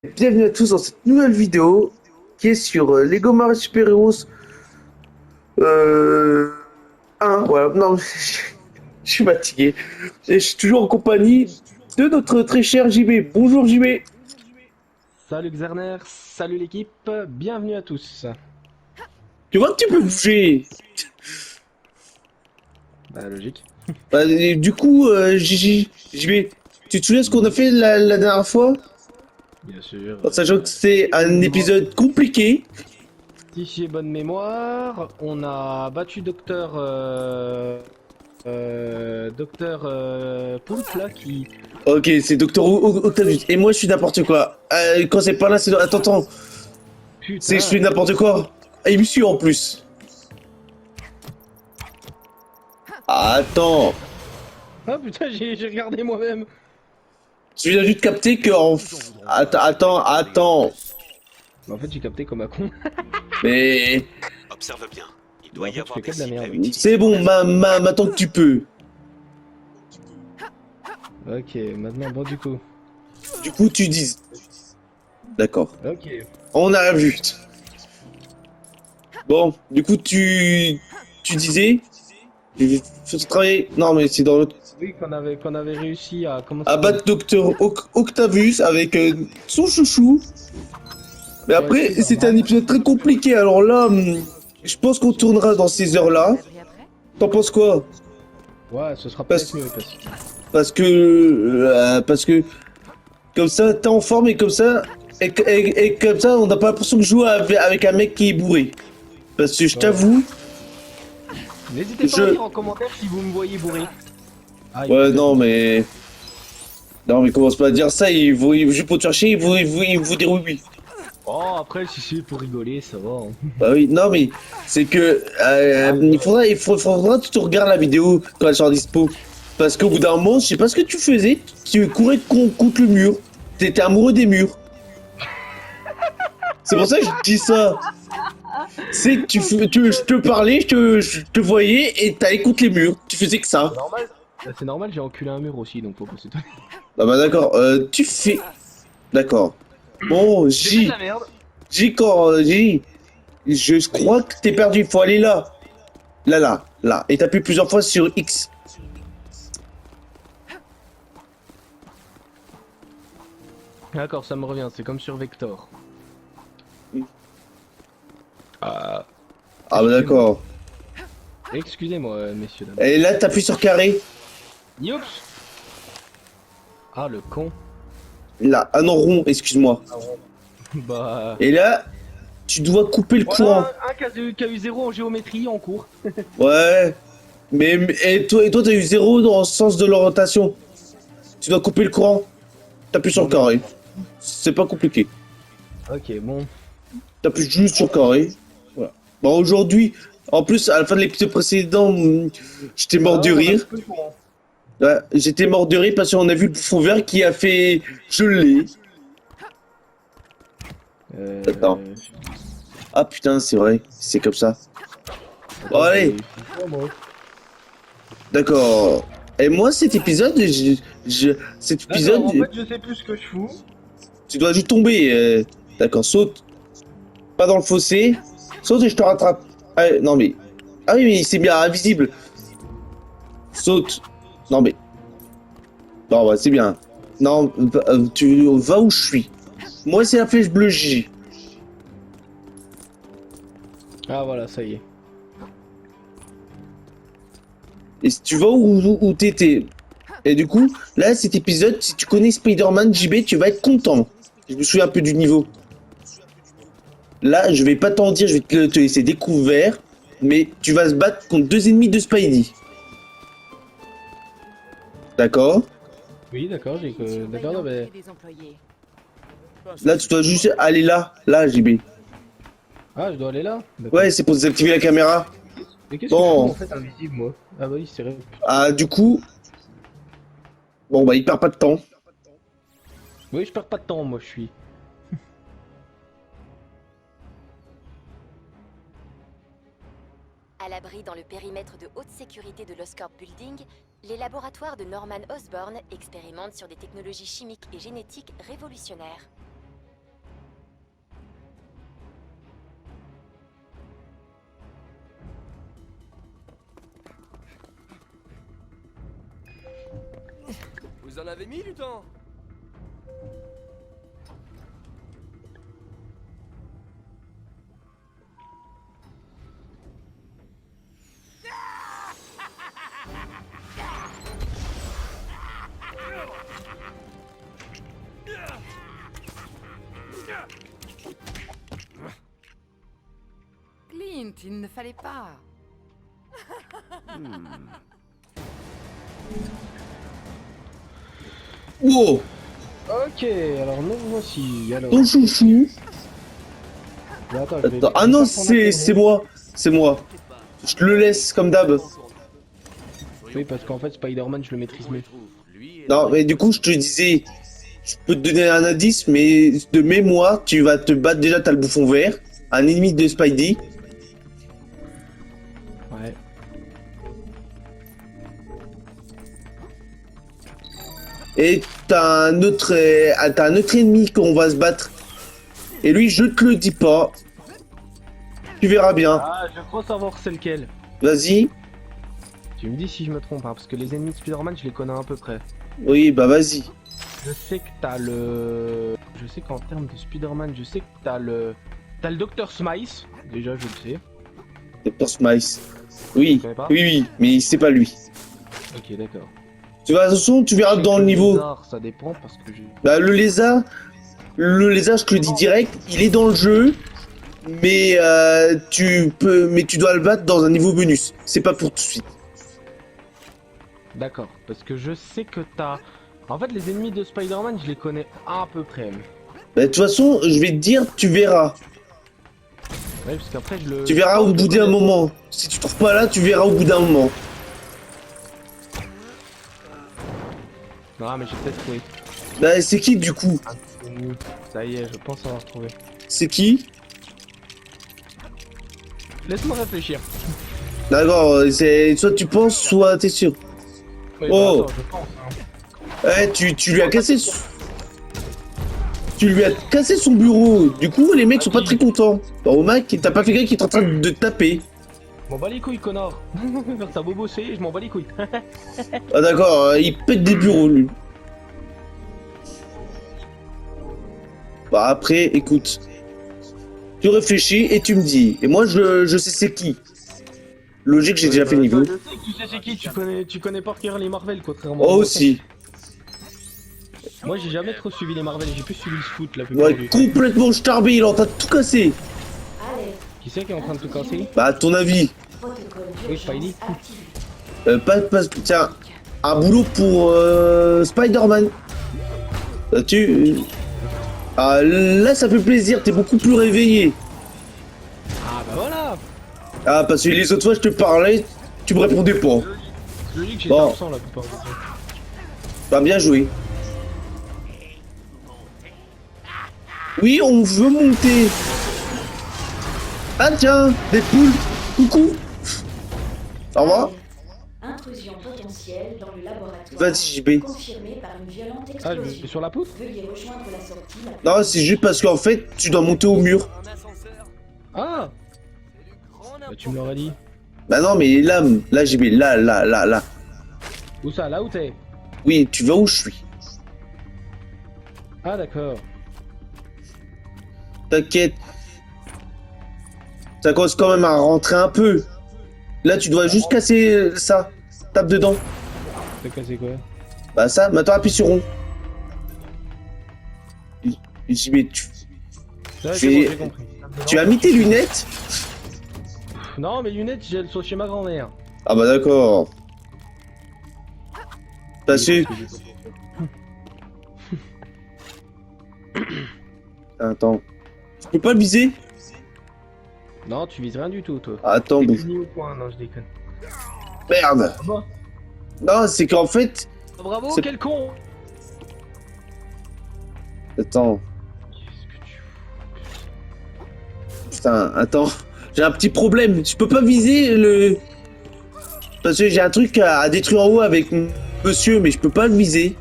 Bienvenue à tous dans cette nouvelle vidéo qui est sur Lego Mario Super Heroes euh, 1. Voilà, non, je suis fatigué. Et je suis toujours en compagnie de notre très cher JB. Bonjour JB. Salut Xerner, salut l'équipe, bienvenue à tous. Tu vois que tu peux bouger. Bah logique. Et du coup, JB, tu te souviens ce qu'on a Mhm. fait la dernière fois? Bien sûr. En sachant que c'était un épisode compliqué. Si j'ai bonne mémoire, on a battu Docteur Poulpe là qui... Ok, c'est Docteur Octavius. Et moi, je suis n'importe quoi. Quand c'est pas là, c'est... Attends, attends. C'est je Putain. fais n'importe quoi. Ah, il me suit en plus. Attends. Ah putain, j'ai regardé moi-même. Tu viens juste capter que attends. Bah, en fait j'ai capté comme un con. Mais Observe bien. Il Bah doit en y fait tu avoir fais que des de la cibles à merde. c'est utiliser dans bon, la zone. maintenant que tu peux. Ok, maintenant bon du coup. Du coup, tu dis. D'accord. Ok. On a vu. Bon, du coup, tu disais. Faut travailler. Non, mais c'est dans l'autre. Oui, qu'on avait réussi à... Comment ça s'appelle? Abattre Docteur Octavius avec son chouchou. Mais Ouais, après, c'était un Spider-Man. épisode très compliqué. Alors là, je pense qu'on tournera dans ces heures-là. T'en penses quoi? Ouais, ce sera peut-être Parce, mieux parce que... parce que comme ça, t'es en forme et comme ça, et comme ça, on n'a pas l'impression de jouer avec un mec qui est bourré. Parce que je Ouais. t'avoue, N'hésitez pas à je... dire en commentaire si vous me voyez bourré. Ah, il est Ouais, peut-être non, bourré. mais... Non, mais commence pas à dire ça, juste pour te chercher, il vous dire oui, oui. Oh, après, si c'est pour rigoler, ça va, hein. Bah oui, non, mais c'est que... Ah, je rigole. faudra que tu regardes la vidéo quand elle sera dispo. Parce qu'au bout d'un moment, je sais pas ce que tu faisais, tu courais contre le mur. T'étais amoureux des murs. C'est pour ça que je dis ça. C'est que je te parlais, je te voyais et t'allais contre les murs. Tu faisais que ça. C'est normal. Bah, c'est normal, j'ai enculé un mur aussi, donc faut pas s'étonner. Ah bah d'accord, tu fais... D'accord. Bon, J'ai fait de la merde. Je Oui. crois que t'es perdu, il faut aller là. Là. Et t'appuies plusieurs fois sur X. D'accord, ça me revient, c'est comme sur Vector. Ah, Ah bah excusez-moi. d'accord. Excusez-moi, messieurs, dames. Et là, t'appuies sur carré. Youps. Ah, le con. Là, ah non, rond, excuse-moi. Bah... Et là, tu dois couper le courant. Voilà, un qui a eu 0 en géométrie en cours. Ouais. Et toi, t'as eu zéro dans le sens de l'orientation. Tu dois couper le courant. T'appuies sur Bon, le bah... carré. C'est pas compliqué. Ok, bon. T'appuies juste sur carré. Voilà. Bon, aujourd'hui, en plus, à la fin de l'épisode précédent, j'étais mort Ah de ouais, on a rire. coupé le courant. Ouais, j'étais mort de rire parce qu'on a vu le bouffon vert qui a fait. Je l'ai. Attends. Euh... Ah putain, c'est vrai. C'est comme ça. Bon, Attends, allez. Oh, moi. D'accord. Et moi, cet épisode, cet épisode, D'accord, en fait, je sais plus ce que je fous. tu dois juste tomber. D'accord, saute. Pas dans le fossé. Saute et je te rattrape. Ah, non mais. Ah oui, mais c'est bien invisible. Saute. Non mais. Non, bah, c'est bien. Non, tu vas où je suis. Moi, c'est la flèche bleue J. Ah voilà, ça y est. Et si tu vas où t'étais. Et du coup, là, cet épisode, si tu connais Spider-Man JB, tu vas être content. Je me souviens un peu du niveau. Là, je vais pas t'en dire, je vais te laisser découvert. Mais tu vas se battre contre deux ennemis de Spidey. D'accord? Oui, d'accord, j'ai que... D'accord, non, mais... Là, tu dois juste aller là, JB. Ah, je dois aller là? D'accord. Ouais, c'est pour désactiver la caméra. Mais qu'est-ce que je fous Bon, en fait invisible, moi? Ah bah oui, c'est vrai. ah, du coup, bon, bah, il perd pas de temps. Oui, je perds pas de temps, moi, je suis. À l'abri dans le périmètre de haute sécurité de l'Oscorp Building, les laboratoires de Norman Osborn expérimentent sur des technologies chimiques et génétiques révolutionnaires. en avez mis du temps. Clint, il ne fallait pas. Wow, Ok, alors nous voici. Alors, ton chouchou. mais attends, je vais- Attends, ah je vais non, faire ton appel. c'est moi. C'est moi. Je le laisse comme d'hab. Oui, parce qu'en fait, Spider-Man, je le maîtrise mieux. Non, mais du coup, je te disais, je peux te donner un indice, mais de mémoire, tu vas te battre. Déjà, t'as le bouffon vert, un ennemi de Spidey. Ouais. Et t'as un autre ennemi qu'on va se battre. Et lui, je te le dis pas. Tu verras bien. Ah, je crois savoir c'est lequel. Vas-y. Tu me dis si je me trompe, hein, parce que les ennemis de Spider-Man, je les connais à peu près. Oui, bah vas-y. Je sais que t'as le... Je sais qu'en termes de Spider-Man, je sais que t'as le... T'as le Dr. Smice, déjà je le sais. Dr. Smice. Oui, connais pas oui, mais c'est pas lui. Ok, d'accord. Tu vois, attention, tu verras dans le niveau. Lézard, ça dépend parce que j'ai... Bah, le lézard, je te le dis direct, il est dans le jeu, mais tu dois le battre dans un niveau bonus. C'est pas pour tout de suite. D'accord, parce que je sais que t'as... En fait, les ennemis de Spider-Man, je les connais à peu près. Bah, de toute façon, je vais te dire, tu verras. Ouais, parce qu'après, je le... Tu verras au bout d'un moment. Si tu trouves pas là, tu verras au bout d'un moment. Non, mais j'ai peut-être trouvé. Bah, c'est qui du coup? Ça y est, je pense avoir trouvé. C'est qui? Laisse-moi réfléchir. D'accord, c'est soit tu penses, soit t'es sûr. Oui, Oh. bah, attends, je pense. Hein. Ouais, tu lui as cassé. Tu lui as cassé son bureau. Du coup, les mecs sont pas très contents. Bah, au Mac, t'as pas fait gars qui est en train de te taper. Je m'en bats les couilles, connard. T'as beau bosser, je m'en bats les couilles. Ah d'accord, il pète des bureaux lui. Bah après, écoute. Tu réfléchis et tu me dis. Et moi je sais c'est qui. Logique, j'ai déjà fait le niveau. Je sais que tu sais c'est qui, tu connais par cœur les Marvel, contrairement Oh à moi. aussi. Moi j'ai jamais trop suivi les Marvel, j'ai plus suivi le foot la plupart Ouais, du temps. complètement starbé, il est en train de tout casser. Qui c'est qui est en train de tout casser? Bah à ton avis. Oui, Spidey. Tiens, un boulot pour Spider-Man. Ah, là ça fait plaisir, t'es beaucoup plus réveillé. Ah bah voilà. Ah parce que les autres fois je te parlais, tu me répondais pas. C'est logique, j'étais Bon. absent la plupart du temps. Bah bien joué. Oui, on veut monter. Ah tiens, des poules. Coucou. Au revoir. Intrusion potentielle dans le laboratoire. Vas-y JB. Confirmée par une violente Ah, je explosion. suis sur la poutre? Veuillez rejoindre la sortie la plus Non, c'est juste parce qu'en fait, tu dois monter au mur. Un ascenseur, Ah c'est du grand bah, tu me l'aurais dit. Bah non, mais là JB, là. Où ça? Là où t'es? Oui, tu vas où je suis. Ah d'accord. T'inquiète. Ça commence quand même à rentrer un peu. Là, tu dois juste casser ça. Tape dedans. T'as cassé quoi? Bah ça, maintenant appuie sur rond. JB, Ouais, Tu c'est es- bon, j'ai compris. tu as mis tes lunettes? Non, mes lunettes, elles sont chez ma grand-mère. Ah bah d'accord. T'as su? Attends. Tu peux pas le viser? Non, tu vises rien du tout, toi. Attends, T'es bon. cligné au point, non, je déconne. Merde. Ah bon? Non, c'est qu'en fait... Bravo, C'est- quel con! Attends. Qu'est-ce que tu Putain, attends. J'ai un petit problème. Je peux pas viser le... Parce que j'ai un truc à détruire en haut avec monsieur, mais je peux pas le viser.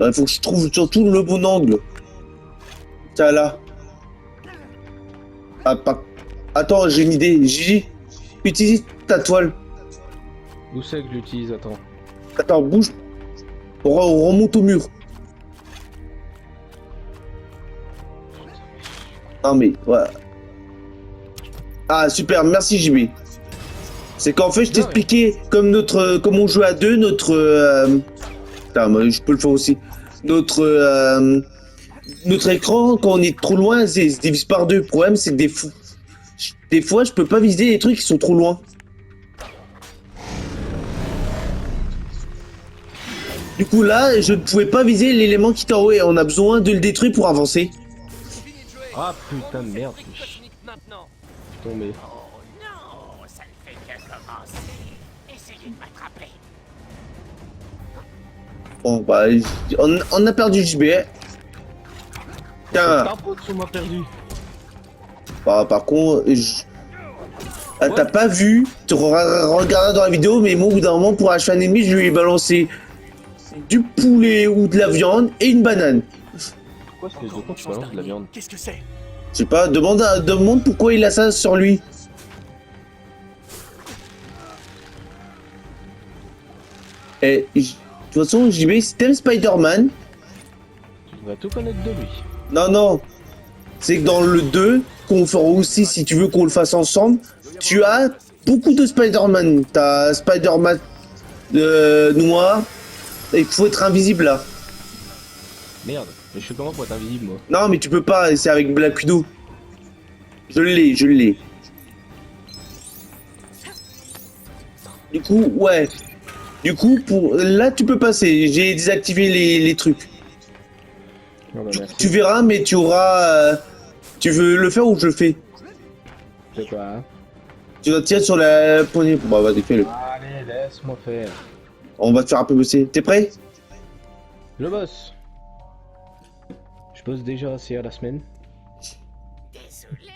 Il faut que je trouve surtout le bon angle. Tiens, là. Ah, Attends, j'ai une idée. Gigi, utilise ta toile. Où c'est que je l'utilise? Attends. Attends, bouge. On remonte au mur. Non mais, voilà. Ah, super, merci JB. C'est qu'en fait, je t'expliquais, comme on jouait à deux, putain, moi, je peux le faire aussi. Notre écran, quand on est trop loin, se divise par deux. Le problème, c'est que des fois, je peux pas viser les trucs qui sont trop loin. Du coup, là, je ne pouvais pas viser l'élément qui est en haut et on a besoin de le détruire pour avancer. Fini de jouer. Ah putain de merde. Fabrique cosmique maintenant. Je suis tombé. Oh non, ça ne fait que commencer. Essayez de m'attraper. Bon, bah, on a perdu JB. Tiens, Ta faute si on m'a perdu. bah, par contre, ah, t'as pas vu, tu regardes dans la vidéo, mais moi, au bout d'un moment, pour acheter un ennemi, je lui ai balancé du poulet ou de la viande et une banane. Pourquoi est-ce que de con tu balances de la viande? Qu'est-ce que c'est? Je sais pas, demande pourquoi il a ça sur lui. Et, de toute façon, JB, si t'aimes Spider-Man, Tu vas tout connaître de lui. non, c'est que dans le 2, qu'on fera aussi, si tu veux qu'on le fasse ensemble, tu as beaucoup de Spider-Man. T'as Spider-Man noir, et il faut être invisible là. Merde, mais je suis comment pour être invisible moi? Non, mais tu peux pas, c'est avec Black Widow. Je l'ai. Du coup, ouais. Du coup, là, tu peux passer. J'ai désactivé les trucs. Non, bah, merci. Tu verras, mais tu auras... tu veux le faire ou je le fais? Je sais pas. Hein. Tu dois tirer sur la poignée. Bah, vas-y, fais-le. Allez, laisse-moi faire. On va te faire un peu bosser. T'es prêt? Je bosse. Je bosse déjà assez à la semaine. Désolé,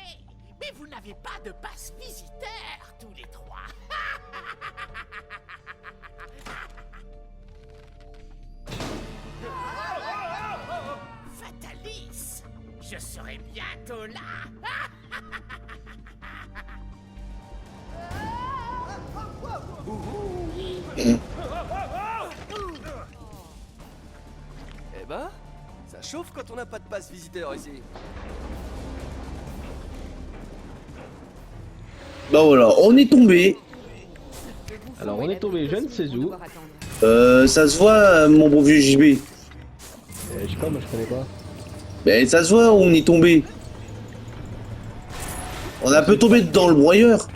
mais vous n'avez pas de passe visiteur tous les trois. Fatalis, je serai bientôt là. Eh ben, ça chauffe quand on n'a pas de passe visiteur ici. Bah voilà, on est tombé. Alors on est tombé, je ne sais où. Ça se voit, mon bon vieux JB. Je sais pas, moi je connais pas. Mais ça se voit où on est tombé. On a un peu tombé dans le broyeur.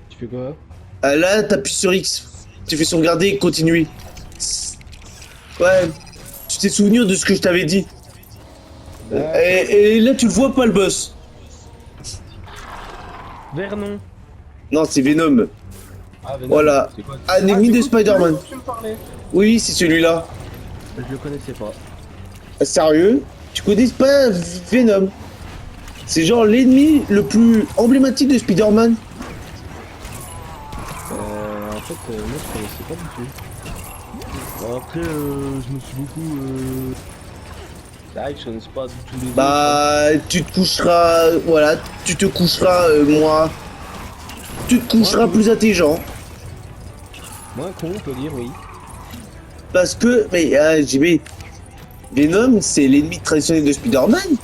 Tu fais quoi? Ah, là, t'appuies sur X. Tu fais sauvegarder et continuer. Ouais. Tu t'es souvenu de ce que je t'avais dit. Et là, tu le vois pas le boss. Vernon. Non, c'est Venom. Ah, Venom. Voilà. C'est quoi? Un ennemi de Spider-Man. Tu me parlais. Oui, c'est celui-là. Je le connaissais pas. Sérieux? Tu connais pas Venom? C'est genre l'ennemi le plus emblématique de Spider-Man. En fait, moi je connaissais pas du tout. Bon, après, je me suis beaucoup. C'est vrai que je connais pas du tout les Bah, tu te coucheras. Voilà, tu te coucheras, moi. Tu te coucheras plus intelligent. autres. Moins con, on peut dire, oui. Parce que. Mais, JB. Venom, c'est l'ennemi traditionnel de Spider-Man.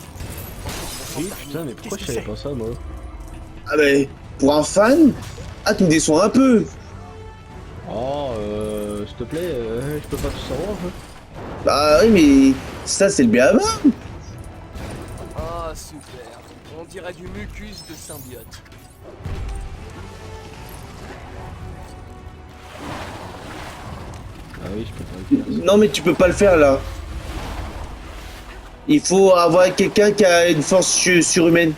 Oui, putain, mais pourquoi je savais pas ça, moi? Ah, mais, pour un fan. Ah, tu me déçois un peu. Oh, s'il te plaît, je peux pas tout savoir, hein. Bah, oui, mais. Ça, c'est le bien avant. Ah, super. On dirait du mucus de symbiote. Ah oui, je peux pas le faire. Non, mais tu peux pas le faire là. Il faut avoir quelqu'un qui a une force surhumaine.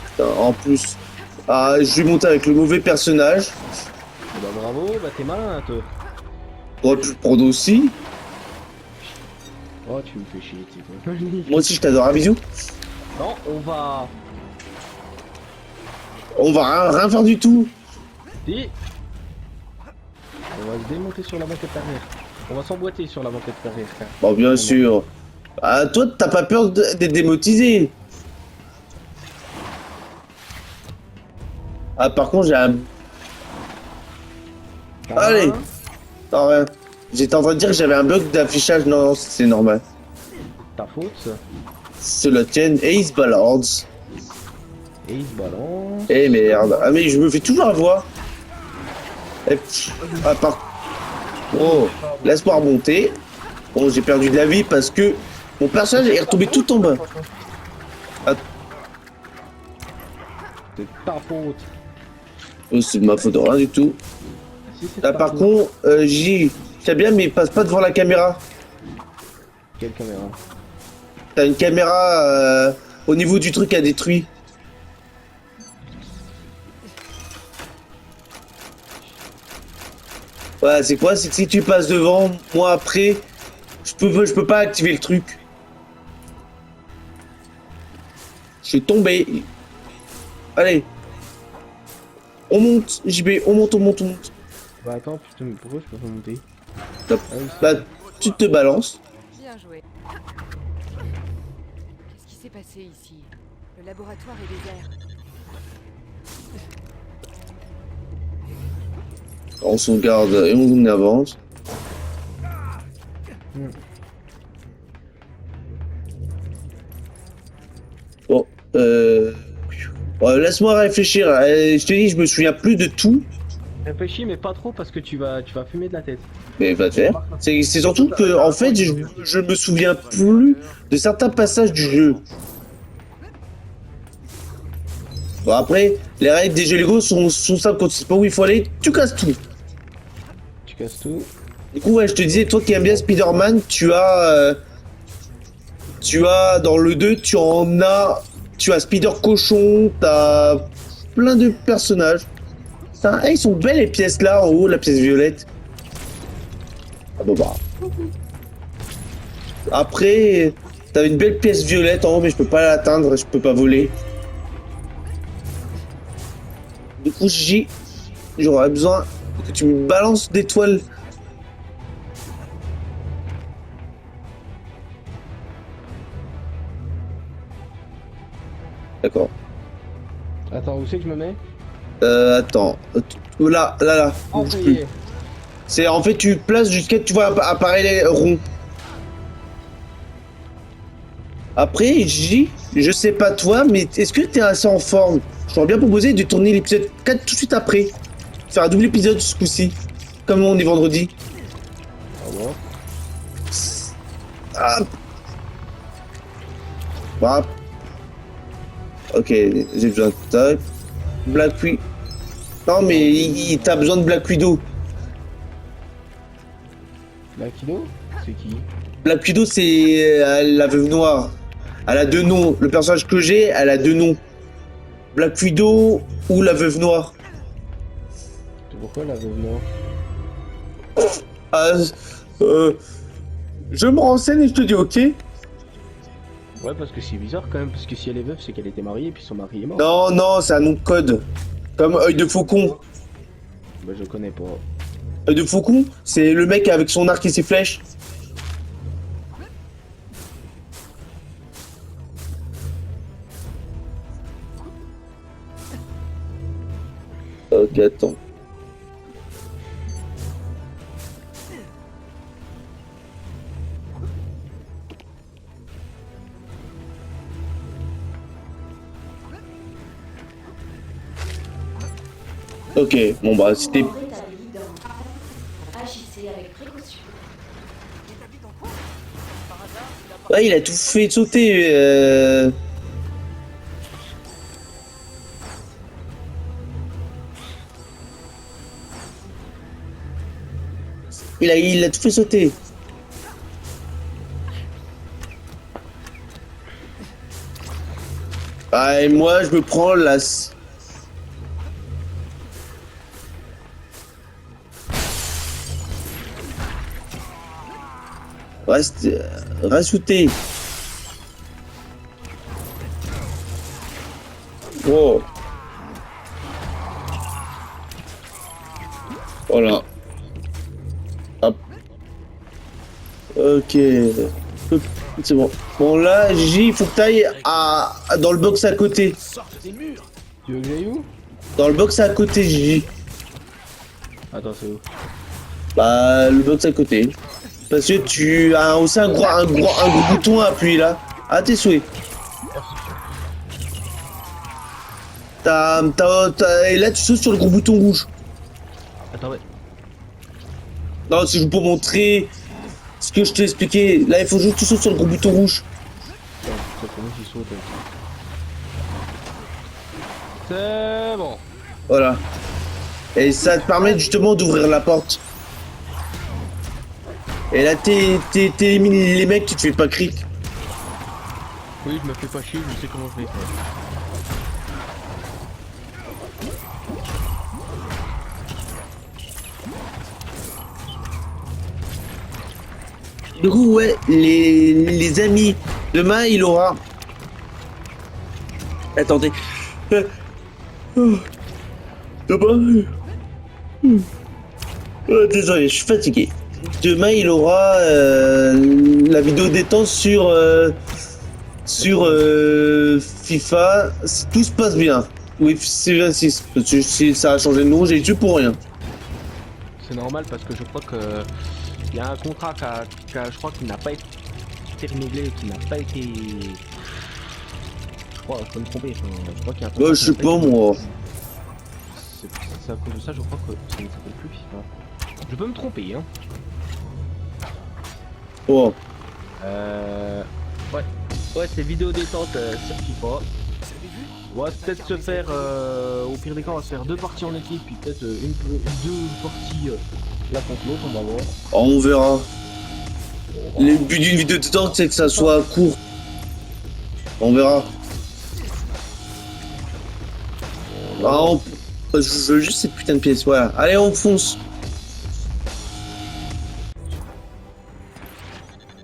Putain, en plus. Ah, je vais monter avec le mauvais personnage. Bah bravo, bah t'es malin, toi. On aurait pu le prendre aussi. Oh, tu me fais chier, tu quoi. Moi aussi, je t'adore. Un bisou. Non, on va... On va rien faire du tout. Si. On va se démonter sur la banquette arrière. On va s'emboîter sur la banquette arrière. Bon, bien sûr. Ah, toi, t'as pas peur d'être démotisé. Ah, par contre, j'ai un... Allez. Non, rien. J'étais en train de dire que j'avais un bug d'affichage. Non, non, c'est normal. Ta faute, ça. C'est la tienne. Ace Balance. Et il se balance. Eh merde. Ah, mais je me fais toujours avoir. Et ah, oh, laisse-moi remonter. Bon, j'ai perdu de la vie parce que mon personnage est retombé tout en bas. C'est ta faute. Oh, c'est de ma faute, rien du tout. Si, c'est Là, ta par faute. contre, c'est bien, mais passe pas devant la caméra. Quelle caméra? T'as une caméra au niveau du truc à détruire. Ouais, c'est quoi? C'est que si tu passes devant, moi après, je peux pas activer le truc. Je suis tombé. Allez. On monte, JB, on monte, on monte, on monte. Bah attends, putain, mais pourquoi je peux pas monter? Hop. Ah oui, Là, tu te balances. Bien joué. Qu'est-ce qui s'est passé ici? Le laboratoire est désert. On sauvegarde et on avance. Bon, laisse-moi réfléchir. Je te dis, je me souviens plus de tout. Réfléchis, mais pas trop parce que tu vas fumer de la tête. Mais va te faire. C'est surtout que, en fait, je me souviens plus de certains passages du jeu. Bon, après, les règles des jeux Lego sont simples. Quand tu sais pas où il faut aller, tu casses tout. Tu casses tout. Du coup, ouais, je te disais, toi qui aimes bien Spider-Man, tu as dans le 2, tu as Spider Cochon, t'as plein de personnages. Putain, ils sont belles les pièces là, en haut, la pièce violette. Ah bon bah. Après, t'as une belle pièce violette en haut, mais je peux pas l'atteindre, je peux pas voler. Du coup, j'aurais besoin que tu me balances d'étoiles. D'accord. Attends, où c'est que je me mets? Attends. Là. Oh, Bouge ça y plus. est. C'est en fait, tu places jusqu'à tu vois apparaître les ronds. Après, je sais pas toi, mais est-ce que t'es assez en forme? Je t'aurais bien proposé de tourner l'épisode 4 tout de suite après. Faire un double épisode ce coup-ci. Comme on est vendredi. Ah bon? Ah. Bah. Ok, j'ai besoin de tac. Black Widow. Non mais t'as besoin de Black Widow. Black Widow? C'est qui? Black Widow c'est la veuve noire. Elle a deux noms. Le personnage que j'ai, elle a deux noms. Black Widow ou la veuve noire. C'est pourquoi la veuve noire? Ah, je me renseigne et je te dis ok. Ouais, parce que c'est bizarre quand même, parce que si elle est veuve, c'est qu'elle était mariée, puis son mari est mort. Non, non, c'est un nom de code. Comme œil de faucon. Bah, je connais pas. Œil de faucon, c'est le mec avec son arc et ses flèches. Ok, attends. Ok, bon bah c'était... Moment rétabli dans- Agissez avec précaution. Ouais, il a tout fait sauter. Il a tout fait sauter. Ah, et moi, je me prends la... Reste sauter. Wow. Voilà. Hop. Ok. C'est bon. Bon là, Gigi, il faut que t'ailles dans le box à côté. Tu veux que j'aille où? Dans le box à côté, Gigi. Attends, c'est où? Bah, le box à côté. Parce que tu as aussi un gros bouton à appuyer là. À tes souhaits. Et là, tu sautes sur le gros bouton rouge. Attends, ouais. Non, c'est juste pour montrer ce que je t'ai expliqué. Là, il faut juste que tu sautes sur le gros bouton rouge. Attends, c'est pour moi qui saute. C'est bon. Voilà. Et ça te permet justement d'ouvrir la porte. Et là, t'élimines les mecs qui te font pas cric. Oui, je me fais pas chier, je sais comment je vais faire. Du coup, ouais, les amis, demain, il aura... Attendez. Demain... désolé, je suis fatigué. Demain, il aura la vidéo détente sur FIFA. Si tout se passe bien. Oui, c'est 26. Parce que si ça a changé de nom, j'ai tué pour rien. C'est normal parce que je crois que il y a un contrat je crois qu'il n'a pas été renouvelé, qui n'a pas été. Je crois, je peux me tromper. Enfin, je crois qu'il y a un contrat. Bah, je sais pas moi. C'est à cause de ça, je crois que ça ne s'appelle plus FIFA. Je peux me tromper, hein. Oh. Ouais, c'est vidéo détente sur FIFA. On va peut-être se faire, au pire des cas, on va se faire 2 parties en équipe, puis peut-être 2 parties la contre l'autre, on va voir. Oh, on verra. Le but d'une vidéo détente, c'est que ça soit court. On verra. Je veux juste cette putain de pièce, voilà. Allez, on fonce.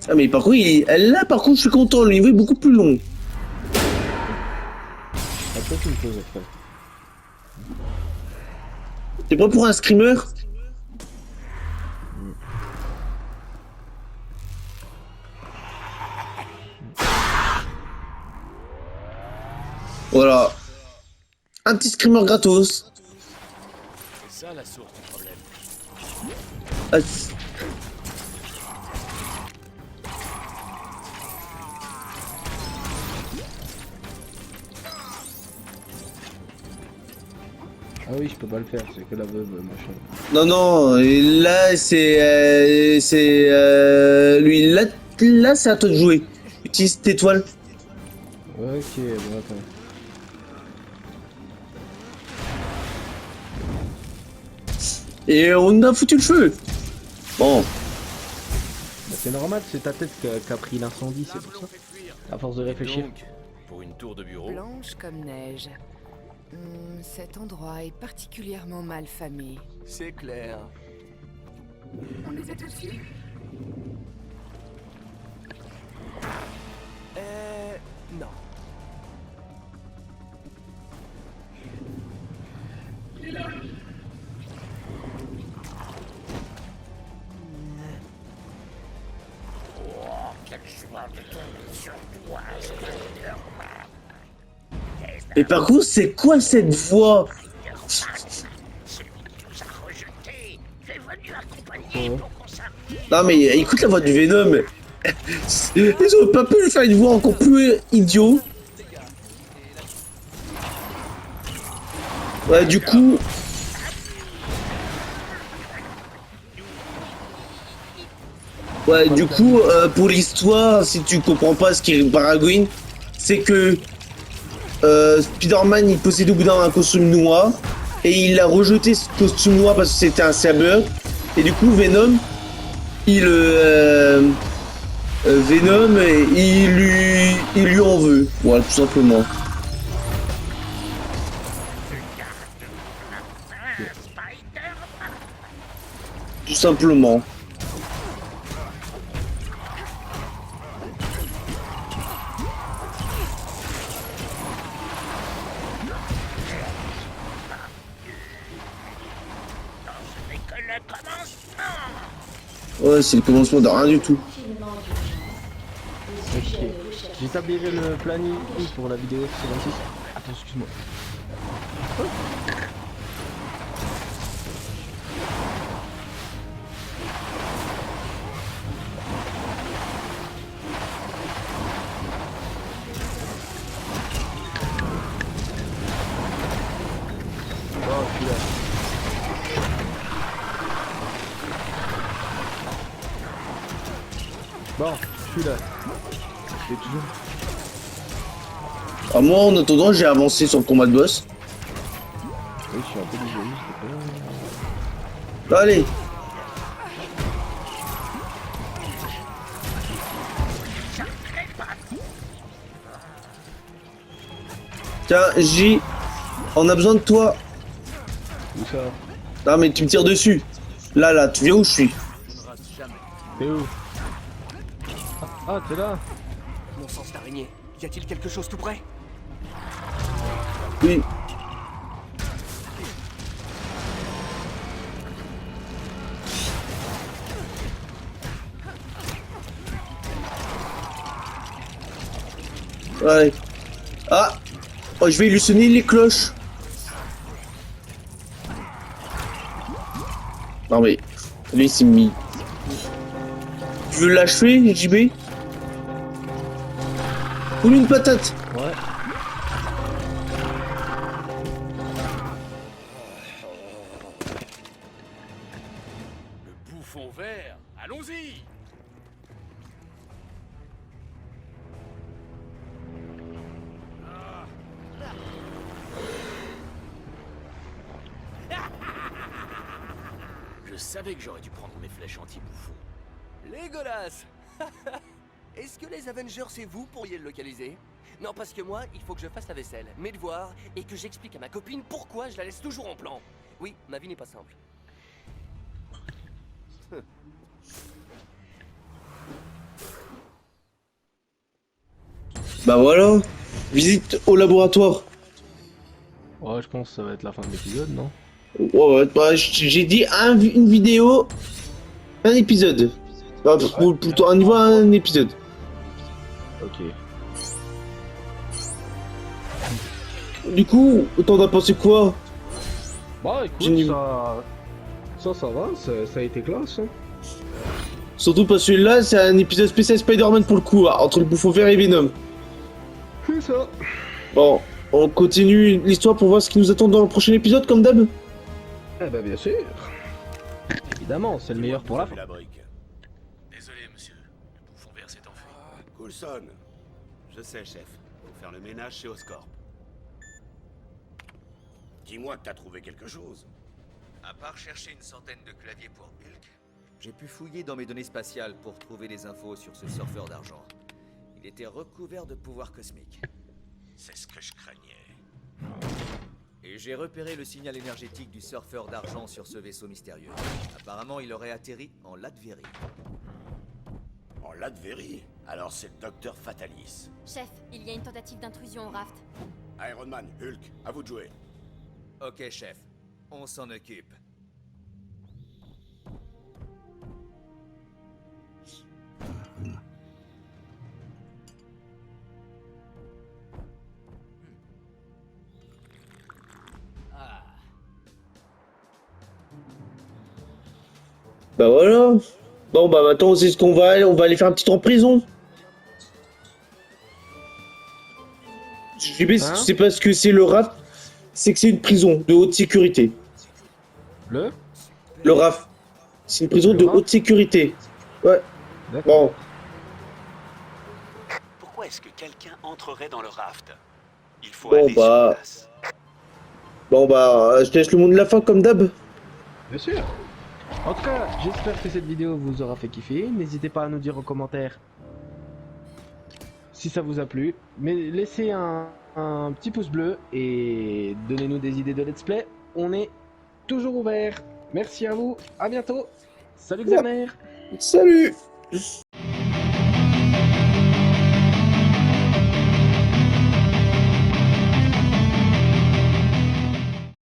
Ah mais par contre, là par contre je suis content, le niveau est beaucoup plus long. Après, tu me poses après. T'es prêt pour un screamer? Voilà. Un petit screamer gratos. C'est ça la source du problème. Ah, Ah oui, je peux pas le faire, c'est que la veuve, machin. non, non, et là lui, là c'est à toi de jouer. Utilise cette étoile. Ouais, ok, bon attends. Et on a foutu le feu. Bon. Bah, c'est normal, c'est ta tête qui a pris l'incendie, c'est pour ça. À force de réfléchir. Donc, pour une tour de bureau, Blanche comme neige. Cet endroit est particulièrement mal famé. c'est clair. On les a tous vus? Non. Et par contre, c'est quoi cette voix? Non mais écoute la voix du Venom. Ils ont pas pu lui faire une voix encore plus idiot. Ouais, du coup... Ouais, du coup, pour l'histoire, si tu comprends pas ce qu'est Baragouin, c'est que Spider-Man il possédait au bout d'un moment un costume noir et il a rejeté ce costume noir parce que c'était un cyborg et du coup Venom il lui en veut, voilà, tout simplement. Tout simplement. Ouais, c'est le commencement de rien du tout. Finement d'urgence. J'établirai le planning pour la vidéo FC26. Attends, excuse-moi. Oh, je suis là. Bon, je suis là. Je l'ai toujours. Ah, moi, en attendant, j'ai avancé sur le combat de boss. Oui, je suis un peu désolé, je pas. Allez. Tiens, J, on a besoin de toi. Où ça? Non, mais tu me tires dessus. Là, tu viens où je suis? T'es où? Ah, t'es là? Mon sens d'araignée. Y a-t-il quelque chose tout près? Oui. Ouais. Ah, oh, je vais lui sonner les cloches. Non mais, lui c'est mis. Tu veux l'achever, JB? Ou une patate? Ouais. Le bouffon vert. Allons-y. Je savais que j'aurais dû prendre mes flèches anti-bouffon. Légolas. Est-ce que les Avengers et vous pourriez le localiser? Non, parce que moi, il faut que je fasse la vaisselle, mes devoirs, et que j'explique à ma copine pourquoi je la laisse toujours en plan. Oui, ma vie n'est pas simple. Bah voilà, visite au laboratoire. Ouais, je pense que ça va être la fin de l'épisode, non? Ouais, bah, j'ai dit une vidéo, un épisode. Bah, plutôt un niveau, un épisode. Ok. Du coup, t'en as pensé quoi? Bah écoute, J'ai- ça va, ça a été classe. Hein. Surtout parce que là, c'est un épisode spécial Spider-Man pour le coup, hein, entre le bouffon vert et Venom. C'est ça. Bon, on continue l'histoire pour voir ce qui nous attend dans le prochain épisode, comme d'hab. Eh bah bien sûr. Évidemment, c'est le meilleur pour la fin. La brique. Désolé, monsieur. Le bouffon vert s'est enfui. Coulson, Je sais, chef. Faut faire le ménage chez Oscorp. dis-moi que t'as trouvé quelque chose. À part chercher une centaine de claviers pour Hulk, j'ai pu fouiller dans mes données spatiales pour trouver des infos sur ce surfeur d'argent. Il était recouvert de pouvoirs cosmiques. C'est ce que je craignais. Et j'ai repéré le signal énergétique du surfeur d'argent sur ce vaisseau mystérieux. Apparemment, il aurait atterri en Latverie. En Latverie, alors c'est le docteur Fatalis. Chef, il y a une tentative d'intrusion au raft. Iron Man, Hulk, à vous de jouer. Ok, chef. On s'en occupe. Bah voilà. Bon bah maintenant on sait ce qu'on va aller, on va aller faire un petit tour en prison. JB, Hein? tu sais pas ce que c'est le RAF? C'est que c'est une prison de haute sécurité. Le Le RAF, c'est une prison Le de RAF? haute sécurité. Ouais. D'accord. Bon. Pourquoi est-ce que quelqu'un entrerait dans le raft? Il faut Bon, aller bah. sur place. Bon bah, je te laisse le mot de la fin comme d'hab. Bien sûr. En tout cas, j'espère que cette vidéo vous aura fait kiffer. N'hésitez pas à nous dire en commentaire si ça vous a plu. Mais laissez un petit pouce bleu et donnez-nous des idées de let's play. On est toujours ouvert. Merci à vous. À bientôt. Salut Xaner. Salut.